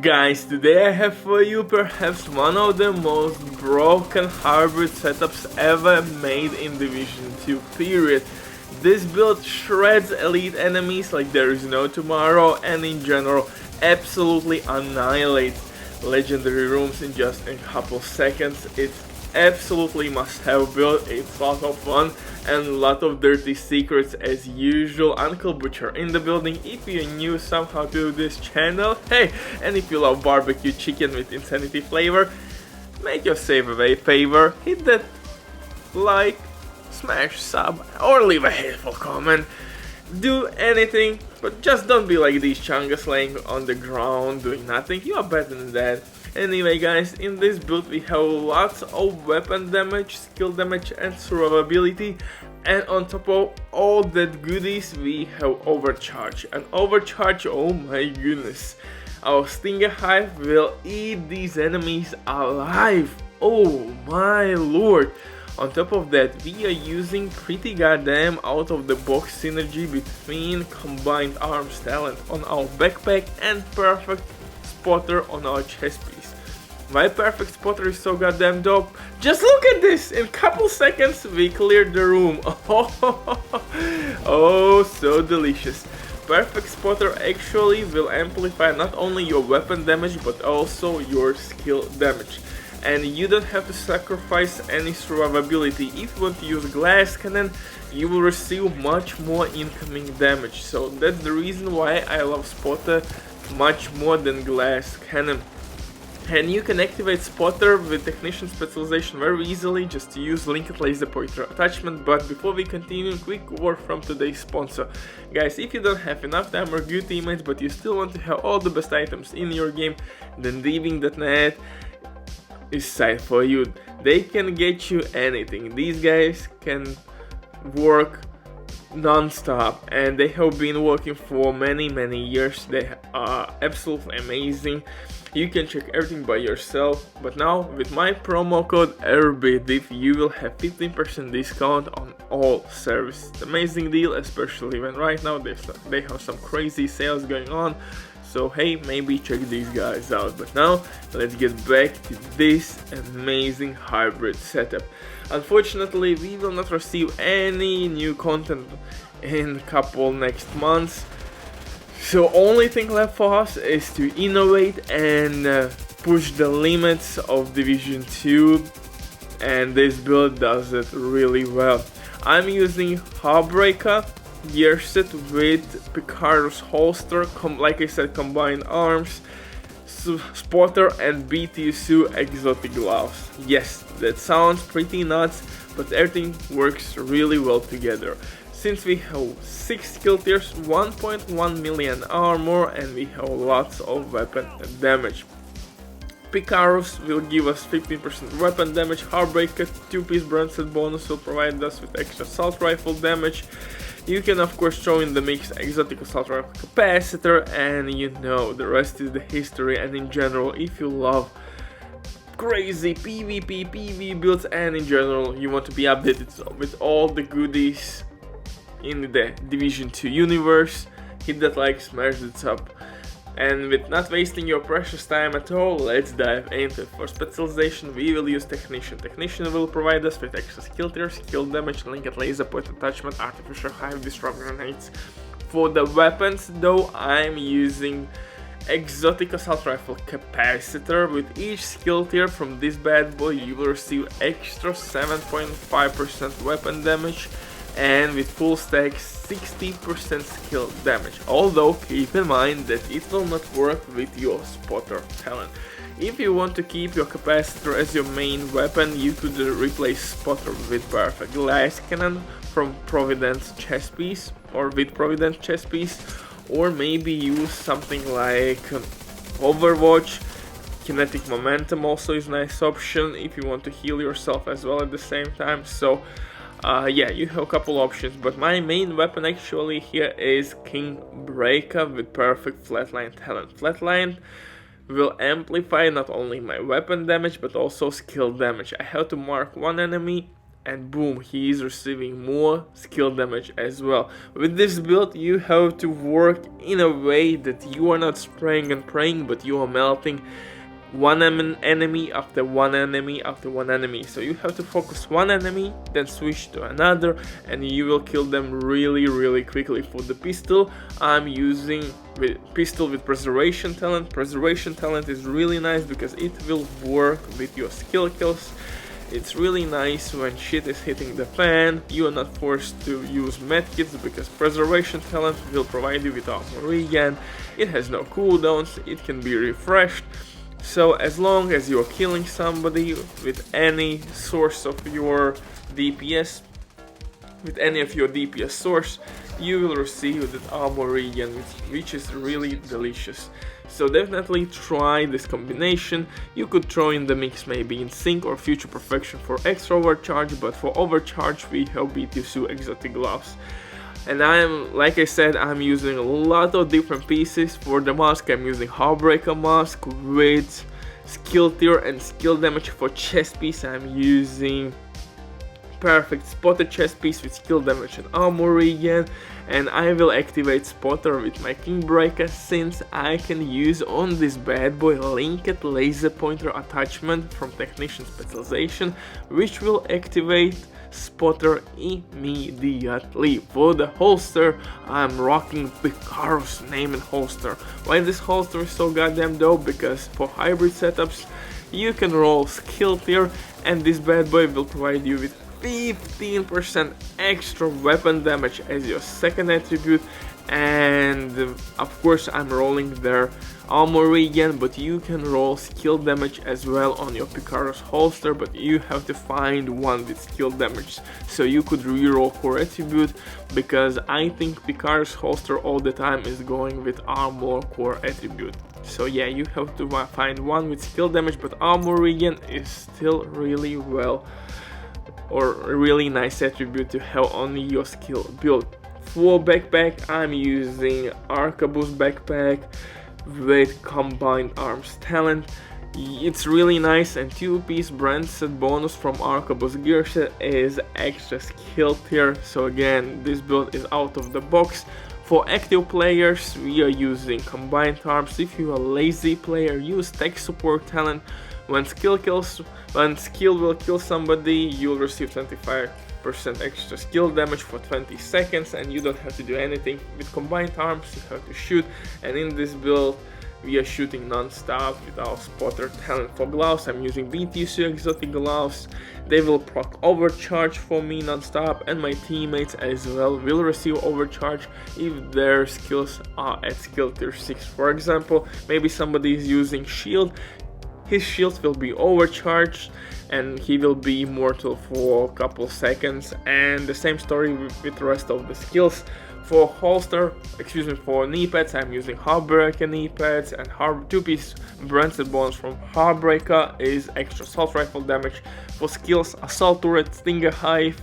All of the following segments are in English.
Guys, today I have for you perhaps one of the most broken hybrid setups ever made in Division 2 period. This build shreds elite enemies like there is no tomorrow, and in general absolutely annihilates legendary rooms in just a couple seconds. It's absolutely must have build, it's a lot of fun and a lot of dirty secrets as usual. Uncle Butcher in the building. If you knew somehow to do this channel, hey, and if you love barbecue chicken with insanity flavor, make yourself a favor, hit that like, smash sub, or leave a hateful comment. Do anything, but just don't be like these chungus laying on the ground doing nothing. You are better than that. Anyway guys, in this build we have lots of weapon damage, skill damage and survivability, and on top of all that goodies we have overcharge. And overcharge, oh my goodness, our Stinger Hive will eat these enemies alive, oh my lord. On top of that, we are using pretty goddamn out of the box synergy between combined arms talent on our backpack and perfect spotter on our chest piece. My perfect spotter is so goddamn dope. Just look at this! In couple seconds we cleared the room. Oh, so delicious. Perfect spotter actually will amplify not only your weapon damage but also your skill damage. And you don't have to sacrifice any survivability. If you want to use glass cannon, you will receive much more incoming damage. So that's the reason why I love spotter much more than glass cannon. And you can activate spotter with technician specialization very easily, just to use linked laser pointer attachment. But before we continue, quick word from today's sponsor. Guys, if you don't have enough time or good teammates but you still want to have all the best items in your game, then Diving.net is site for you. They can get you anything. These guys can work non-stop and they have been working for many years. They are absolutely amazing. You can check everything by yourself, but now with my promo code RBDIV you will have 15% discount on all services. Amazing deal, especially when right now they have some crazy sales going on. So hey, maybe check these guys out. But now let's get back to this amazing hybrid setup. Unfortunately, we will not receive any new content in a couple next months. So only thing left for us is to innovate and push the limits of Division 2, and this build does it really well. I'm using Heartbreaker gear set with Picaro's holster, like I said, combined arms, spotter and BTSU exotic gloves. Yes, that sounds pretty nuts, but everything works really well together. Since we have 6 skill tiers, 1.1 million armor, and we have lots of weapon damage. Picaros will give us 15% weapon damage, Heartbreaker 2-piece brand set bonus will provide us with extra assault rifle damage. You can of course throw in the mix exotic assault rifle capacitor, and you know the rest is the history. And in general, if you love crazy PvP, PvE builds, and in general you want to be updated with all the goodies in the Division 2 universe, hit that like, smash that up. And with not wasting your precious time at all, let's dive into it. For specialization we will use Technician. Technician will provide us with extra skill tier, skill damage, linked laser point attachment, artificial hive, disrupt grenades. For the weapons though, I'm using exotic assault rifle capacitor. With each skill tier from this bad boy you will receive extra 7.5% weapon damage, and with full stack 60% skill damage. Although keep in mind that it will not work with your spotter talent. If you want to keep your capacitor as your main weapon, you could replace spotter with perfect glass cannon from Providence chest piece, or with Providence chest piece, or maybe use something like Overwatch. Kinetic momentum also is a nice option if you want to heal yourself as well at the same time. So yeah, you have a couple options, but my main weapon actually here is King Breaker with perfect flatline talent. Flatline will amplify not only my weapon damage but also skill damage. I have to mark one enemy and boom, he is receiving more skill damage as well. With this build, you have to work in a way that you are not spraying and praying, but you are melting one enemy after one enemy after one enemy. So you have to focus one enemy, then switch to another, and you will kill them really quickly. For the pistol, I'm using pistol with preservation talent. Preservation talent is really nice because it will work with your skill kills. It's really nice when shit is hitting the fan. You are not forced to use medkits because preservation talent will provide you with armor regen. It has no cooldowns, it can be refreshed. So as long as you're killing somebody with any source of your DPS, with any of your DPS source, you will receive that armor regen, which is really delicious. So definitely try this combination. You could throw in the mix maybe in Sync or Future Perfection for extra overcharge, but for overcharge we have BTSU exotic gloves. And like I said, I'm using a lot of different pieces. For the mask, I'm using Heartbreaker mask with skill tier and skill damage. For chest piece, I'm using perfect spotter chest piece with skill damage and armor regen, and I will activate spotter with my king breaker, since I can use on this bad boy linked laser pointer attachment from Technician Specialization, which will activate spotter immediately. For the holster, I'm rocking Karlson name and holster. Why this holster is so goddamn dope? Because for hybrid setups you can roll skill tier, and this bad boy will provide you with 15% extra weapon damage as your second attribute, and of course I'm rolling their armor regen, but you can roll skill damage as well on your Picaro's holster, but you have to find one with skill damage. So you could reroll core attribute, because I think Picaro's holster all the time is going with armor core attribute. So yeah, you have to find one with skill damage, but armor regen is still really well, or a really nice attribute to have on your skill build. For backpack, I'm using Arquebus backpack with combined arms talent. It's really nice, and 2-piece brand set bonus from Arquebus gear set is extra skill tier. So again, this build is out of the box. For active players, we are using combined arms. If you are a lazy player, use tech support talent. When skill will kill somebody, you'll receive 25% extra skill damage for 20 seconds, and you don't have to do anything. With combined arms, you have to shoot, and in this build we are shooting non-stop with our spotter talent. For gloves, I'm using BTSU exotic gloves. They will proc overcharge for me non-stop, and my teammates as well will receive overcharge if their skills are at skill tier 6. For example, maybe somebody is using shield, his shield will be overcharged and he will be immortal for a couple seconds, and the same story with the rest of the skills. For holster, for knee pads, I'm using Heartbreaker knee pads, and 2-piece branded bonus from Heartbreaker is extra assault rifle damage. For skills, assault turret, stinger hive,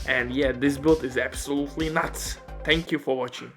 and yeah, this build is absolutely nuts. Thank you for watching.